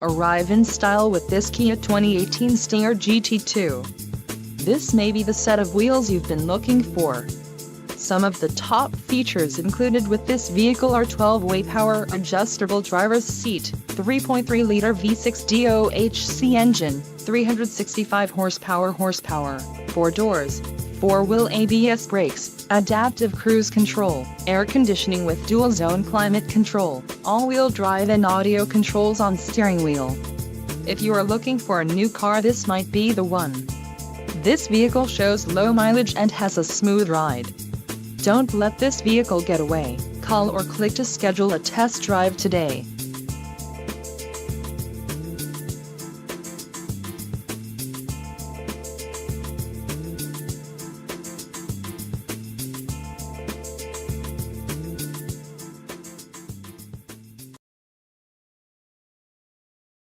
Arrive in style with this Kia 2018 Stinger GT2. This may be the set of wheels you've been looking for. Some of the top features included with this vehicle are 12-way power adjustable driver's seat, 3.3-liter V6 DOHC engine, 365 horsepower, 4 doors, 4-wheel ABS brakes, adaptive cruise control, air conditioning with dual-zone climate control, all-wheel drive and audio controls on steering wheel. If you are looking for a new car, this might be the one. This vehicle shows low mileage and has a smooth ride. Don't let this vehicle get away. Call or click to schedule a test drive today.